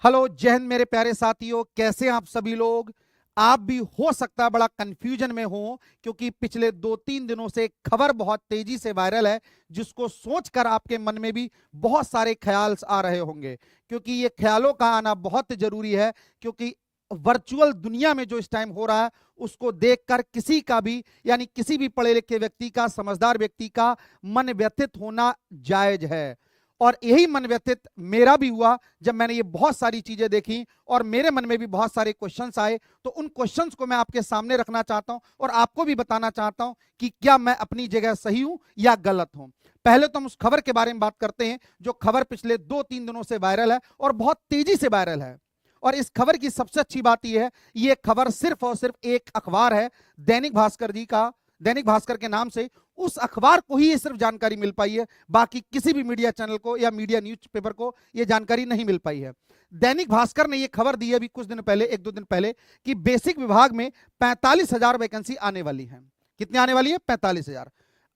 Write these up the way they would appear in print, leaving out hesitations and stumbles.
Hello, जय हिंद मेरे प्यारे साथियों। कैसे हैं आप सभी लोग। आप भी हो सकता है बड़ा कंफ्यूजन में हो, क्योंकि पिछले 2-3 दिनों से एक खबर बहुत तेजी से वायरल है, जिसको सोचकर आपके मन में भी बहुत सारे ख्याल आ रहे होंगे। क्योंकि ये ख्यालों का आना बहुत जरूरी है, क्योंकि वर्चुअल दुनिया में जो इस टाइम हो रहा है उसको देखकर किसी का भी, यानी किसी भी पढ़े लिखे व्यक्ति का, समझदार व्यक्ति का मन व्यथित होना जायज है। और यही मन व्यथित मेरा भी हुआ जब मैंने ये बहुत सारी चीजें देखी और मेरे मन में भी बहुत सारे क्वेश्चंस आए। तो उन क्वेश्चंस को मैं आपके सामने रखना चाहता हूं और आपको भी बताना चाहता हूं कि क्या मैं अपनी जगह सही हूं या गलत हूं। पहले तो हम उस खबर के बारे में बात करते हैं, जो खबर पिछले 2-3 दिनों से वायरल है और बहुत तेजी से वायरल है। और इस खबर की सबसे अच्छी बात यह है, यह खबर सिर्फ और सिर्फ एक अखबार है, दैनिक भास्कर जी का, दैनिक भास्कर के नाम से उस अखबार को ही ये सिर्फ जानकारी मिल पाई है। बाकी किसी भी मीडिया चैनल को या मीडिया न्यूज़पेपर को ये जानकारी नहीं मिल पाई है। दैनिक भास्कर ने ये खबर दी है अभी कुछ दिन पहले, 1-2 दिन पहले, कि बेसिक विभाग में 45,000 वैकेंसी आने वाली है। कितनी आने वाली है? 45,000।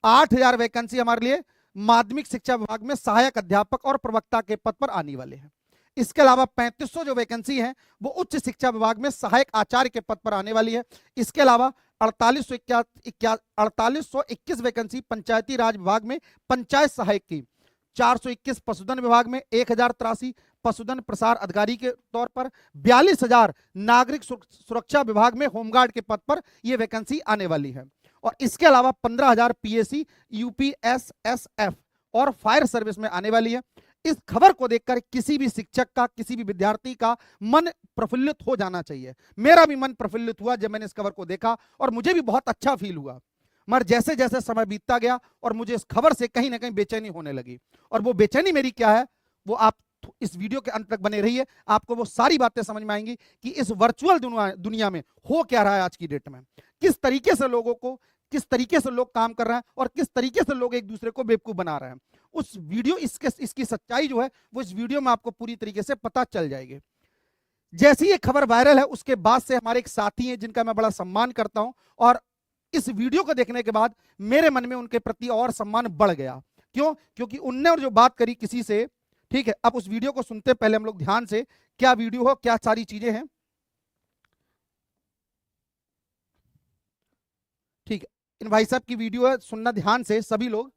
8,000 वैकेंसी हमारे लिए माध्यमिक शिक्षा विभाग में सहायक अध्यापक और प्रवक्ता के पद पर आने वाले हैं। इसके अलावा 3500 जो वैकेंसी है वो उच्च शिक्षा विभाग में सहायक आचार्य के पद पर आने वाली है। इसके अलावा 4821 वैकेंसी पंचायती राज विभाग में पंचायत सहायक की, 421 पशुधन विभाग में 1083 पशुधन प्रसार अधिकारी के तौर पर, 42,000 नागरिक सुरक्षा विभाग में होमगार्ड के पद पर यह वैकेंसी आने वाली है। और इसके अलावा 15,000 पीएससी, यूपीएसएसएफ और फायर सर्विस में आने वाली है। इस खबर को देखकर किसी भी शिक्षक का, किसी भी विद्यार्थी का मन प्रफुल्लित हो जाना चाहिए। मेरा भी मन प्रफुल्लित हुआ जब मैंने इस खबर को देखा और मुझे भी बहुत अच्छा फील हुआ। मगर जैसे जैसे समय बीतता गया और मुझे इस खबर से कहीं ना कहीं बेचैनी होने लगी। और वो बेचैनी मेरी क्या है, वो आप इस वीडियो के अंत तक बने रहिए, आपको वो सारी बातें समझ में आएंगी कि इस वर्चुअल दुनिया में हो क्या रहा है आज की डेट में। किस तरीके से लोगों को, किस तरीके से लोग काम कर रहे हैं और किस तरीके से लोग एक दूसरे को बेवकूफ बना रहे हैं। उस वीडियो, इसकी सच्चाई जो है वो इस वीडियो में आपको पूरी तरीके से पता चल जाएगी। जैसी ये खबर वायरल है उसके बाद से हमारे एक साथी हैं जिनका मैं बड़ा सम्मान करता हूं, और इस वीडियो को देखने के बाद मेरे मन में उनके प्रति और सम्मान बढ़ गया। क्यों? क्योंकि उनने और जो बात करी किसी से, ठीक है। अब उस वीडियो को सुनते पहले हम लोग ध्यान से, क्या वीडियो हो, क्या सारी चीजें हैं, ठीक है। इन भाई साहब की वीडियो है, सुनना ध्यान से सभी लोग।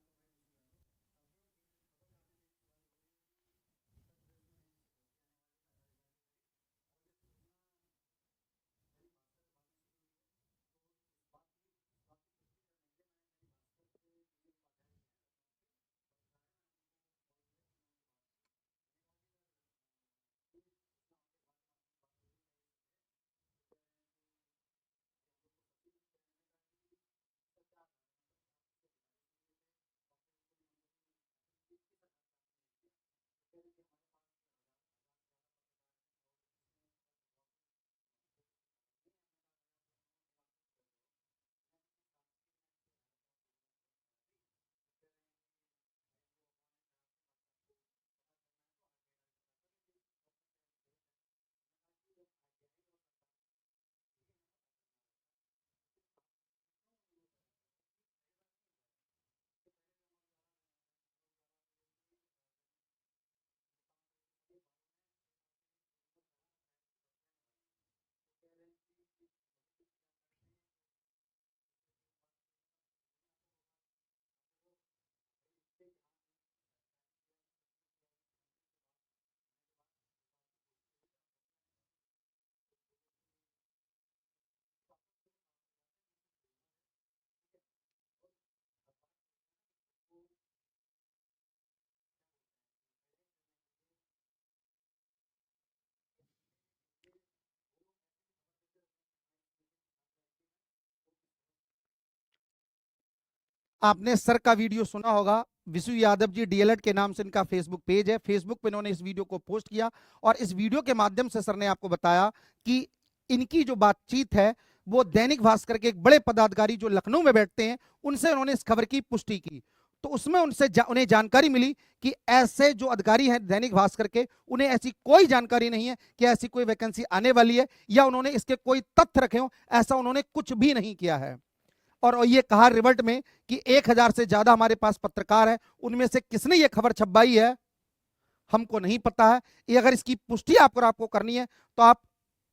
आपने सर का वीडियो सुना होगा। विशु यादव जी डीएलएड के नाम से इनका फेसबुक पेज है, फेसबुक पे इन्होंने इस वीडियो को पोस्ट किया और इस वीडियो के माध्यम से सर ने आपको बताया कि इनकी जो बातचीत है वो दैनिक भास्कर के एक बड़े पदाधिकारी जो लखनऊ में बैठते हैं उनसे उन्होंने इस खबर की पुष्टि की। तो उसमें उन्हें जानकारी मिली कि ऐसे जो अधिकारी हैं दैनिक भास्कर के, उन्हें ऐसी कोई जानकारी नहीं है कि ऐसी कोई वैकेंसी आने वाली है या उन्होंने इसके कोई तथ्य रखे हो, ऐसा उन्होंने कुछ भी नहीं किया है। और ये कहा रिवल्ट में कि 1,000 से ज्यादा हमारे पास पत्रकार है, उनमें से किसने ये खबर छपवाई है हमको नहीं पता है। ये अगर इसकी पुष्टि आपको करनी है तो आप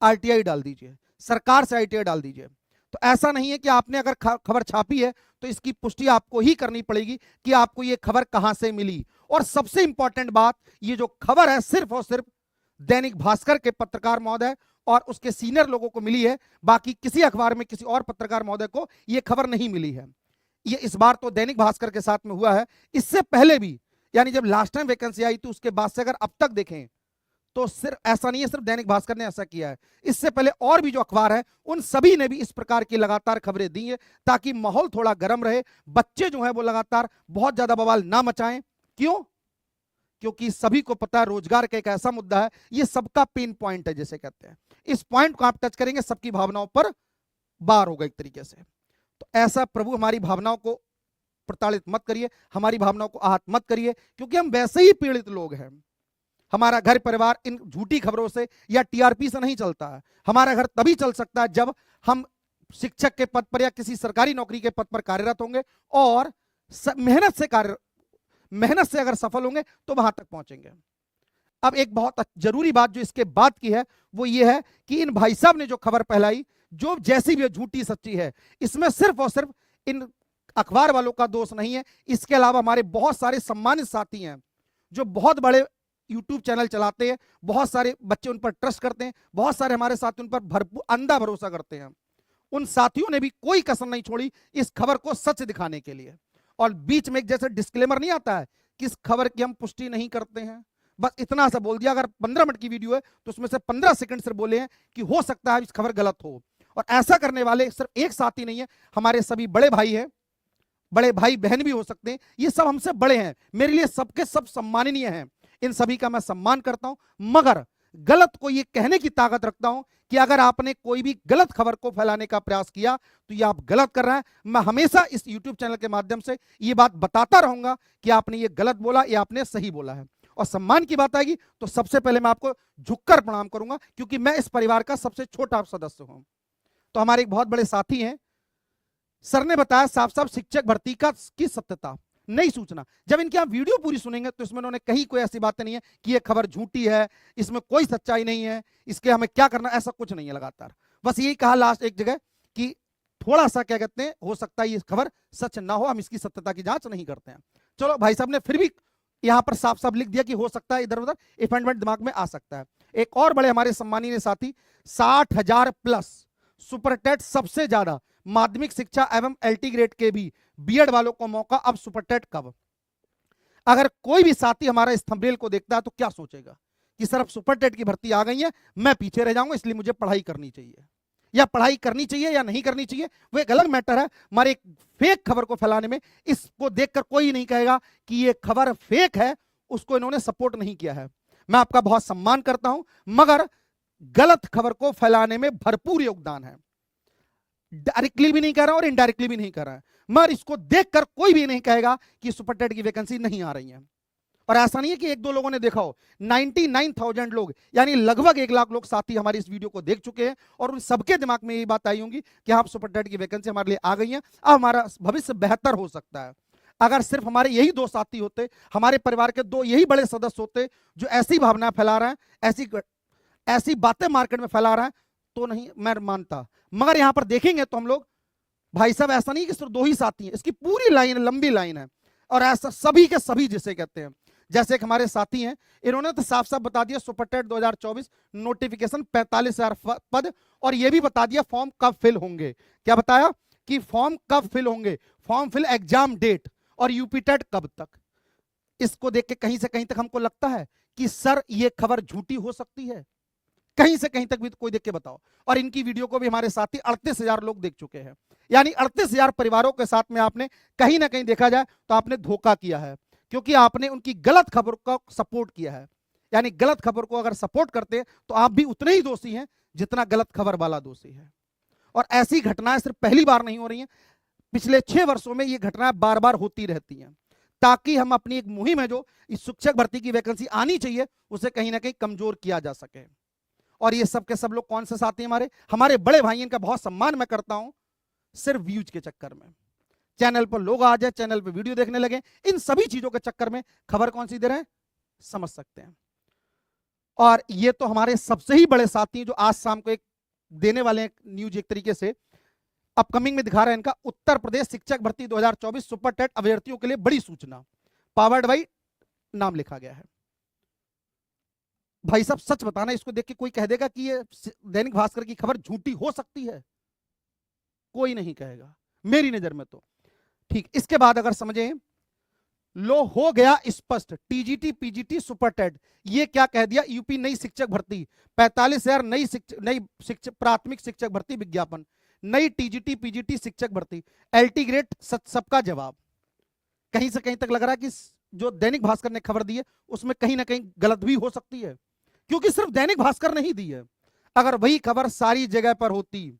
आरटीआई डाल दीजिए, सरकार से आरटीआई डाल दीजिए। तो ऐसा नहीं है कि आपने अगर खबर छापी है तो इसकी पुष्टि आपको ही करनी पड़ेगी कि आपको ये खबर कहां से मिली। और सबसे इंपॉर्टेंट बात, ये जो खबर है सिर्फ और सिर्फ दैनिक भास्कर के पत्रकार महोदय और उसके सीनियर लोगों को मिली है, बाकी किसी अखबार में किसी और पत्रकार महोदय को यह खबर नहीं मिली है। ये इस बार तो दैनिक भास्कर के साथ में हुआ है, इससे पहले भी, यानी जब लास्ट टाइम वैकेंसी आई थी उसके बाद से अगर अब तक देखें तो सिर्फ ऐसा नहीं है सिर्फ दैनिक भास्कर ने ऐसा किया है, इससे पहले और भी जो अखबार है उन सभी ने भी इस प्रकार की लगातार खबरें दी है ताकि माहौल थोड़ा गर्म रहे, बच्चे जो है वो लगातार बहुत ज्यादा बवाल ना मचाएं। क्यों? क्योंकि सभी को पता है रोजगार का एक ऐसा मुद्दा है, ये सबका पेन पॉइंट है जैसे कहते हैं। इस पॉइंट को आप टच करेंगे सबकी भावनाओं पर बार होगा एक तरीके से। तो ऐसा प्रभु हमारी भावनाओं को प्रताड़ित मत करिए, हमारी भावनाओं को आहत मत करिए, क्योंकि हम वैसे ही पीड़ित लोग हैं। हमारा घर परिवार इन झूठी खबरों से या टीआरपी से नहीं चलता है। हमारा घर तभी चल सकता है जब हम शिक्षक के पद पर या किसी सरकारी नौकरी के पद पर कार्यरत होंगे और मेहनत से अगर सफल होंगे तो वहां तक पहुंचेंगे। अब एक बहुत जरूरी बात जो इसके बाद की है वो ये है कि इन भाई साहब ने जो खबर फैलाई, जो जैसी भी झूठी सच्ची है, इसमें सिर्फ और सिर्फ इन अखबार वालों का दोष नहीं है। इसके अलावा हमारे बहुत सारे सम्मानित साथी हैं जो बहुत बड़े यूट्यूब चैनल चलाते हैं, बहुत सारे बच्चे उन पर ट्रस्ट करते हैं, बहुत सारे हमारे साथी उन पर भरपूर अंधा भरोसा करते हैं। उन साथियों ने भी कोई कसर नहीं छोड़ी इस खबर को सच दिखाने के लिए। और बीच में एक जैसे डिस्क्लेमर नहीं आता है कि इस खबर की हम पुष्टि नहीं करते हैं, बस इतना सा बोल दिया। अगर 15 मिनट की वीडियो है तो उसमें से 15 सेकंड से बोले हैं कि हो सकता है इस खबर गलत हो। और ऐसा करने वाले सिर्फ एक साथी नहीं है, हमारे सभी बड़े भाई हैं, बड़े भाई बहन भी हो सकते हैं, ये सब हमसे बड़े हैं, मेरे लिए सबके सब सम्माननीय हैं, इन सभी का मैं सम्मान करता हूं। मगर गलत को ये कहने की ताकत रखता हूं कि अगर आपने कोई भी गलत खबर को फैलाने का प्रयास किया तो ये आप गलत कर रहे हैं। मैं हमेशा इस YouTube चैनल के माध्यम से ये बात बताता रहूंगा कि आपने ये गलत बोला या आपने सही बोला है। और सम्मान की बात आएगी तो सबसे पहले मैं आपको झुककर प्रणाम करूंगा, क्योंकि मैं इस परिवार का सबसे छोटा सदस्य हूं। तो हमारे एक बहुत बड़े साथी हैं, सर ने बताया साफ साफ शिक्षक भर्ती की सत्यता, नई सूचना। जब इनकी आप वीडियो पूरी सुनेंगे तो इसमें उन्होंने कहीं कोई ऐसी बातें नहीं है कि ये खबर झूठी है, इसमें कोई सच्चाई नहीं है, इसके हमें क्या करना, ऐसा कुछ नहीं है। लगातार बस यही कहा लास्ट एक जगह कि थोड़ा सा क्या कहते हैं, हो सकता है ये खबर सच ना हो, हम इसकी सत्यता की जांच नहीं करते हैं। चलो भाई साहब ने फिर भी यहां पर साफ साफ लिख दिया कि हो सकता है इधर उधर अपॉइंटमेंट दिमाग में आ सकता है। एक और बड़े हमारे सम्मानीय साथी, 60,000 प्लस सुपरटेट, सबसे ज्यादा माध्यमिक शिक्षा एवं एलटी ग्रेड के भी बीएड वालों को मौका, अब सुपरटेट कब? अगर कोई भी साथी हमारा इस थंबनेल को देखता है तो क्या सोचेगा कि सर अब सुपरटेट की भर्ती आ गई है, मैं पीछे रह जाऊंगा, इसलिए मुझे पढ़ाई करनी चाहिए। या पढ़ाई करनी चाहिए या नहीं करनी चाहिए वो एक अलग मैटर है, हमारे एक फेक खबर को फैलाने में इसको देखकर कोई नहीं कहेगा कि ये खबर फेक है, उसको इन्होंने सपोर्ट नहीं किया है। मैं आपका बहुत सम्मान करता हूं, मगर गलत खबर को फैलाने में भरपूर योगदान है। डायरेक्टली भी नहीं कह रहा और इनडायरेक्टली भी नहीं कह रहा है, मगर इसको देखकर कोई भी नहीं कहेगा कि सुपरटेट की वैकेंसी नहीं आ रही है। और ऐसा नहीं है कि एक दो लोगों ने देखा हो, 99,000 लोग यानी लगभग 1 लाख लोग साथी हमारी इस वीडियो को देख चुके हैं और उन सबके दिमाग में यही बात आई होगी कि हाँ सुपरटेट की वैकेंसी हमारे लिए आ गई है, अब हमारा भविष्य बेहतर हो सकता है। अगर सिर्फ हमारे यही 2 साथी होते, हमारे परिवार के 2 यही बड़े सदस्य होते जो ऐसी भावना फैला रहे हैं, ऐसी बातें मार्केट में फैला रहे हैं, तो नहीं मैं मानता। मगर यहां पर देखेंगे तो हम लोग, भाई साहब ऐसा नहीं कि सिर्फ 2 ही साथी हैं, इसकी पूरी लाइन, लंबी लाइन है। और ऐसा सभी के सभी जिसे कहते हैं, जैसे एक हमारे साथी हैं, इन्होंने तो साफ साफ बता दिया सुपरटेट 2024 नोटिफिकेशन 45,000 पद, और यह भी बता दिया फॉर्म कब फिल होंगे। क्या बताया कि फॉर्म कब फिल होंगे, फॉर्म फिल एग्जाम डेट और यूपीटेट कब तक। इसको देख के कहीं से कहीं तक हमको लगता है कि सर ये खबर झूठी हो सकती है, कहीं से कहीं तक भी कोई देख के बताओ। और इनकी वीडियो को भी हमारे साथी 38,000 लोग देख चुके हैं, यानी 38,000 परिवारों के साथ में आपने कहीं ना कहीं देखा जाए तो आपने धोखा किया है, क्योंकि आपने उनकी गलत खबर को सपोर्ट किया है। यानी गलत खबर को अगर सपोर्ट करते हैं तो आप भी उतने ही दोषी हैं जितना गलत खबर वाला दोषी है। और ऐसी घटनाएं सिर्फ पहली बार नहीं हो रही हैं, पिछले 6 वर्षों में ये घटनाएं बार बार होती रहती हैं, ताकि हम अपनी एक मुहिम है जो इस शिक्षक भर्ती की वैकेंसी आनी चाहिए उसे कहीं ना कहीं कमजोर किया जा सके। और ये सब के सब लोग कौन से साथी हमारे बड़े भाई, इनका बहुत सम्मान मैं करता हूं, सिर्फ व्यूज के चक्कर में चैनल पर लोग आ जाए, चैनल पर वीडियो देखने लगे, इन सभी चीजों के चक्कर में खबर कौन सी दे रहे हैं, समझ सकते हैं। और ये तो हमारे सबसे ही बड़े साथी हैं जो आज शाम को एक देने वाले हैं न्यूज, एक तरीके से अपकमिंग में दिखा रहे हैं इनका, उत्तर प्रदेश शिक्षक भर्ती 2024 सुपर टेट अभ्यर्थियों के लिए बड़ी सूचना, पावर्ड बाई नाम लिखा गया है। भाई साहब सच बताना, इसको देख के कोई कह देगा कि ये दैनिक भास्कर की खबर झूठी हो सकती है? कोई नहीं कहेगा मेरी नजर में तो। ठीक, इसके बाद अगर समझें, लो हो गया स्पष्ट, टीजीटी पीजीटी सुपर टेट, ये क्या कह दिया, यूपी नई शिक्षक भर्ती 45,000 नई शिक्षक प्राथमिक शिक्षक भर्ती विज्ञापन, नई टीजीटी पीजीटी शिक्षक भर्ती, एलटी ग्रेड सबका जवाब। कहीं से कहीं तक लग रहा है कि जो दैनिक भास्कर ने खबर दी है उसमें कहीं ना कहीं गलत भी हो सकती है, क्योंकि सिर्फ दैनिक भास्कर ने ही दी है। अगर वही खबर सारी जगह पर होती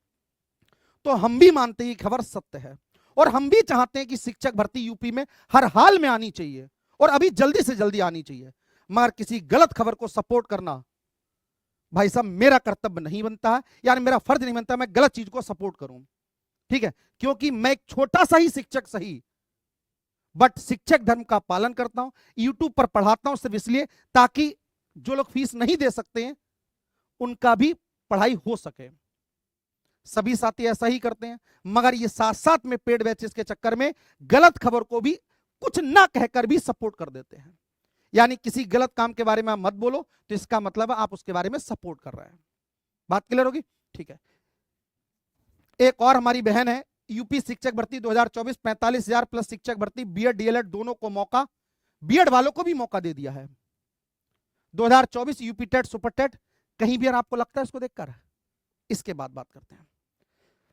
तो हम भी मानते हैं खबर सत्य है, और हम भी चाहते हैं कि शिक्षक भर्ती यूपी में हर हाल में आनी चाहिए और अभी जल्दी से जल्दी आनी चाहिए। मगर किसी गलत खबर को सपोर्ट करना भाई साहब मेरा कर्तव्य नहीं बनता है, यानी मेरा फर्ज नहीं बनता मैं गलत चीज को सपोर्ट करूं, ठीक है, क्योंकि मैं एक छोटा सा ही शिक्षक सही, बट शिक्षक धर्म का पालन करता हूं, यूट्यूब पर पढ़ाता हूं सिर्फ इसलिए ताकि जो लोग फीस नहीं दे सकते हैं उनका भी पढ़ाई हो सके। सभी साथी ऐसा ही करते हैं, मगर ये साथ साथ में पेड बैचेस के चक्कर में गलत खबर को भी कुछ ना कहकर भी सपोर्ट कर देते हैं। यानी किसी गलत काम के बारे में आप मत बोलो तो इसका मतलब है आप उसके बारे में सपोर्ट कर रहे हैं। बात क्लियर होगी? ठीक है। एक और हमारी बहन है, यूपी शिक्षक भर्ती 2024 45,000 प्लस शिक्षक भर्ती, बीएड डीएलएड दोनों को मौका, बीएड वालों को भी मौका दे दिया है। 2024 यूपी टेट सुपर टेट, कहीं भी आपको लगता है इसको देखकर? इसके बाद बात करते हैं।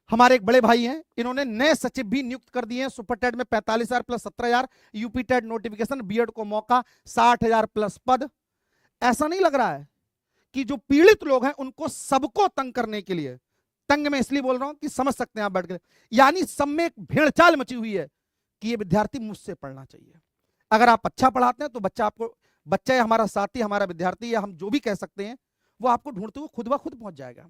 हमारे एक बड़े भाई हैं, इन्होंने नए सचिव भी नियुक्त कर दिए हैं सुपर टेट में 45,000 plus 17,000, UP TET notification, BEd को मौका 60,000 प्लस पद। ऐसा नहीं लग रहा है कि जो पीड़ित लोग हैं उनको सबको तंग करने के लिए, तंग में इसलिए बोल रहा हूं कि समझ सकते हैं आप बैठ कर, यानी सब में एक भेड़चाल मची हुई है कि ये विद्यार्थी मुझसे पढ़ना चाहिए। अगर आप अच्छा पढ़ाते हैं तो बच्चा है हमारा साथी, हमारा विद्यार्थी, या हम जो भी कह सकते हैं, वो आपको ढूंढते हुए खुद ब खुद पहुंच जाएगा।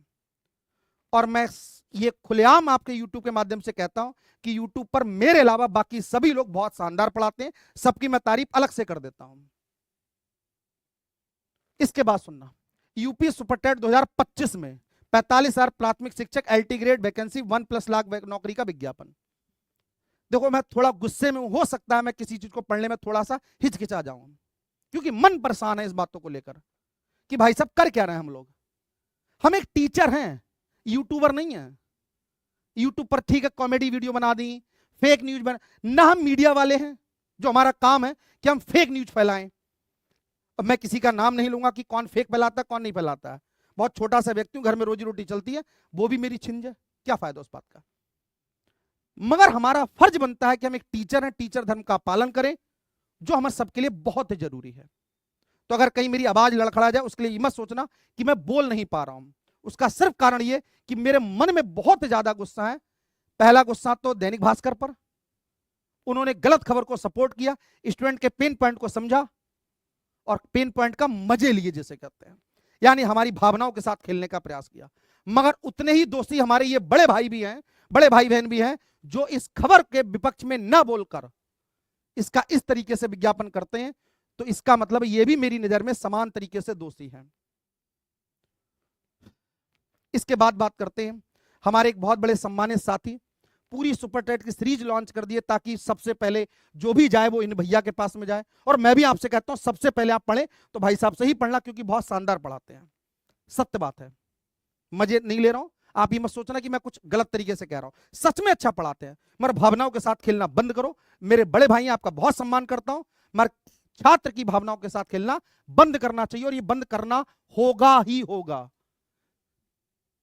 और मैं ये खुलेआम आपके YouTube के माध्यम से कहता हूं कि YouTube पर मेरे अलावा बाकी सभी लोग बहुत शानदार पढ़ाते हैं, सबकी मैं तारीफ अलग से कर देता हूं। इसके बाद सुनना, यूपी सुपर टेट 2025 में 45,000 प्राथमिक शिक्षक, एलटी ग्रेड वैकेंसी, 1+ लाख नौकरी का विज्ञापन। देखो मैं थोड़ा गुस्से में, हो सकता है मैं किसी चीज को पढ़ने में थोड़ा सा हिचकिचा जाऊं, क्योंकि मन परेशान है इस बातों को लेकर कि भाई साहब कर क्या रहे हैं हम लोग। हम एक टीचर हैं, यूट्यूबर नहीं है। यूट्यूब पर ठीक है कॉमेडी वीडियो बना दी, फेक न्यूज बना ना, हम मीडिया वाले हैं जो हमारा काम है कि हम फेक न्यूज फैलाएं। अब मैं किसी का नाम नहीं लूंगा कि कौन फेक फैलाता है कौन नहीं फैलाता है, बहुत छोटा सा व्यक्ति हूं, घर में रोजी रोटी चलती है, वो भी मेरी छिंज है, क्या फायदा उस बात का। मगर हमारा फर्ज बनता है कि हम एक टीचर हैं, टीचर धर्म का पालन करें, जो हमारे सबके लिए बहुत जरूरी है। तो अगर कहीं मेरी आवाज लड़खड़ा जाए उसके लिए मत सोचना कि मैं बोल नहीं पा रहा हूं, उसका सिर्फ कारण यह कि मेरे मन में बहुत ज्यादा गुस्सा है। पहला गुस्सा तो दैनिक भास्कर पर, उन्होंने गलत खबर को सपोर्ट किया, स्टूडेंट के पेन पॉइंट को समझा और पेन पॉइंट का मजे लिए जैसे कहते हैं, यानी हमारी भावनाओं के साथ खेलने का प्रयास किया। मगर उतने ही दोषी हमारे ये बड़े भाई भी हैं, बड़े भाई बहन भी हैं, जो इस खबर के विपक्ष में न बोलकर इसका इस तरीके से विज्ञापन करते हैं, तो इसका मतलब ये भी मेरी नजर में समान तरीके से दोषी हैं। इसके बाद बात करते हैं, हमारे एक बहुत बड़े सम्मानित साथी पूरी सुपर टेट की सीरीज लॉन्च कर दिए ताकि सबसे पहले जो भी जाए वो इन भैया के पास में जाए। और मैं भी आपसे कहता हूं सबसे पहले आप पढ़ें तो भाई साहब से ही पढ़ना, क्योंकि बहुत शानदार पढ़ाते हैं, सत्य बात है, मजे नहीं ले रहा हूं, आप ये मत सोचना कि मैं कुछ गलत तरीके से कह रहा हूं, सच में अच्छा पढ़ाते हैं। मगर भावनाओं के साथ खेलना बंद करो, मेरे बड़े भाई आपका बहुत सम्मान करता हूं, मगर छात्र की भावनाओं के साथ खेलना बंद करना चाहिए, और ये बंद करना होगा ही होगा।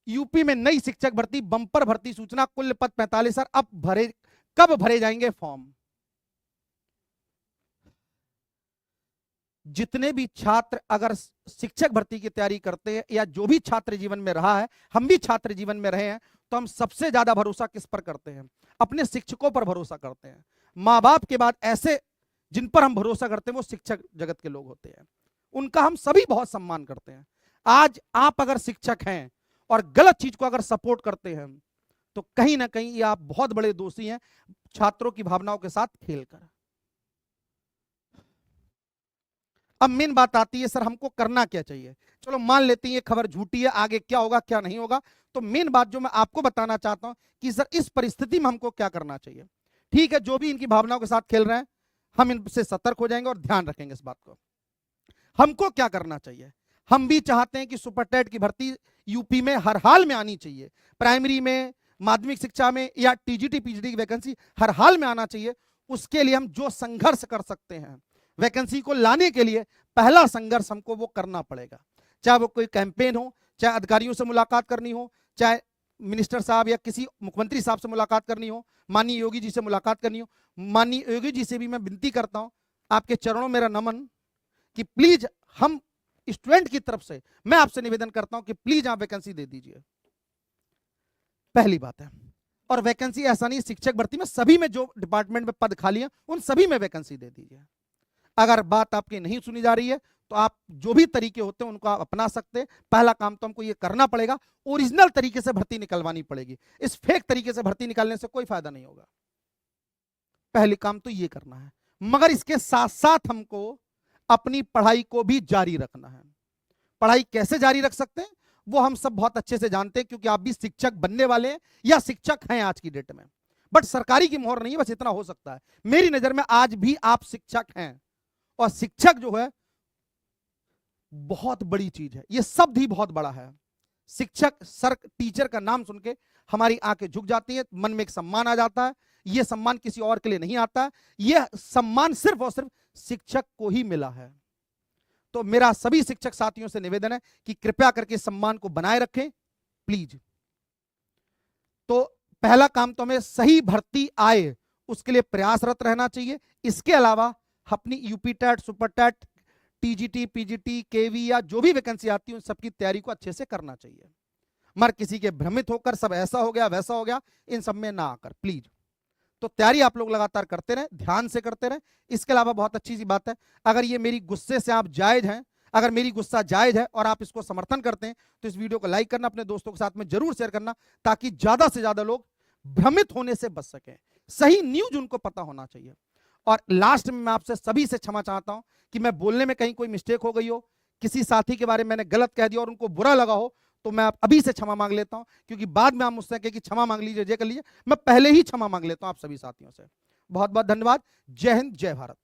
यूपी में नई शिक्षक भर्ती, बंपर भर्ती सूचना, कुल पद 45,000, अब भरे, कब भरे जाएंगे फॉर्म। जितने भी छात्र अगर शिक्षक भर्ती की तैयारी करते हैं या जो भी छात्र जीवन में रहा है, हम भी छात्र जीवन में रहे हैं, तो हम सबसे ज्यादा भरोसा किस पर करते हैं? अपने शिक्षकों पर भरोसा करते हैं। माँ बाप के बाद ऐसे जिन पर हम भरोसा करते हैं वो शिक्षक जगत के लोग होते हैं, उनका हम सभी बहुत सम्मान करते हैं। आज आप अगर शिक्षक हैं और गलत चीज को अगर सपोर्ट करते हैं तो कहीं ना कहीं ये आप बहुत बड़े दोषी हैं, छात्रों की भावनाओं के साथ खेलकर। अब मेन बात आती है, सर हमको करना क्या चाहिए। चलो मान लेते हैं ये खबर झूठी है, आगे क्या होगा क्या नहीं होगा। तो मेन बात जो मैं आपको बताना चाहता हूं कि सर इस परिस्थिति में हमको क्या करना चाहिए। ठीक है, जो भी इनकी भावनाओं के साथ खेल रहे हैं, हम इनसे सतर्क हो जाएंगे और ध्यान रखेंगे इस बात को। हमको क्या करना चाहिए, हम भी चाहते हैं कि सुपर टेट की भर्ती यूपी में हर हाल में आनी चाहिए। प्राइमरी में, माध्यमिक शिक्षा में या टीजीटी पीजीटी की वैकेंसी हर हाल में आना चाहिए। उसके लिए हम जो संघर्ष कर सकते हैं वैकेंसी को लाने के लिए, पहला संघर्ष हमको वो करना पड़ेगा। चाहे वो कोई कैंपेन हो, चाहे अधिकारियों से मुलाकात करनी हो, चाहे मिनिस्टर साहब या किसी मुख्यमंत्री साहब से मुलाकात करनी हो, माननीय योगी जी से मुलाकात करनी हो। माननीय योगी जी से भी मैं विनती करता हूं, आपके चरणों मेरा नमन, कि प्लीज हम स्टूडेंट की तरफ से मैं आपसे निवेदन करता हूं कि प्लीज आप वैकेंसी दे दीजिए। पहली बात है। और वैकेंसी ऐसा नहीं, शिक्षक भर्ती में सभी में जो डिपार्टमेंट में पद खाली हैं उन सभी में वैकेंसी दे दीजिए। अगर बात आपकी नहीं सुनी जा रही है तो आप जो भी तरीके होते हैं उनको आप अपना सकते हैं। पहला काम तो हमको ये करना पड़ेगा, ओरिजिनल तरीके से भर्ती निकलवानी पड़ेगी। इस फेक तरीके से भर्ती निकालने से कोई फायदा नहीं होगा। पहली काम तो ये करना है, मगर इसके साथ साथ हमको अपनी पढ़ाई को भी जारी रखना है। पढ़ाई कैसे जारी रख सकते हैं वो हम सब बहुत अच्छे से जानते हैं, क्योंकि आप भी शिक्षक बनने वाले हैं या शिक्षक हैं आज की डेट में। बट सरकारी की मोहर नहीं है, बस इतना हो सकता है। मेरी नजर में आज भी आप शिक्षक हैं, और शिक्षक जो है बहुत बड़ी चीज है। ये शब्द ही बहुत बड़ा है। शिक्षक, सर, टीचर का नाम सुन के हमारी आंखें झुक जाती है, मन में एक सम्मान आ जाता है। यह सम्मान किसी और के लिए नहीं आता, यह सम्मान सिर्फ और सिर्फ शिक्षक को ही मिला है। तो मेरा सभी शिक्षक साथियों से निवेदन है कि कृपया करके सम्मान को बनाए रखें प्लीज। तो पहला काम तो हमें सही भर्ती आए उसके लिए प्रयासरत रहना चाहिए। इसके अलावा अपनी UP TET, super TET, TGT, PGT, KV या जो भी वैकेंसी आती है उन सबकी तैयारी को अच्छे से करना चाहिए। मगर किसी के भ्रमित होकर सब ऐसा हो गया वैसा हो गया, इन सब में ना आकर प्लीज। तो तैयारी आप लोग लगातार करते रहें, ध्यान से करते रहें। इसके अलावा बहुत अच्छी सी बात है, अगर ये मेरी गुस्से से आप जायज हैं, अगर मेरी गुस्सा जायज है और आप इसको समर्थन करते हैं तो इस वीडियो को लाइक करना, अपने दोस्तों के साथ में जरूर शेयर करना, ताकि ज्यादा से ज्यादा लोग भ्रमित होने से बच सकें। सही न्यूज उनको पता होना चाहिए। और लास्ट में मैं आपसे सभी से क्षमा चाहता हूं कि मैं बोलने में कहीं कोई मिस्टेक हो गई हो, किसी साथी के बारे में मैंने गलत कह दिया और उनको बुरा लगा हो, तो मैं आप अभी से क्षमा मांग लेता हूं, क्योंकि बाद में आप मुझसे कहें कि क्षमा मांग लीजिए, ये कर लीजिए। मैं पहले ही क्षमा मांग लेता हूं आप सभी साथियों से। बहुत बहुत धन्यवाद। जय हिंद, जय भारत।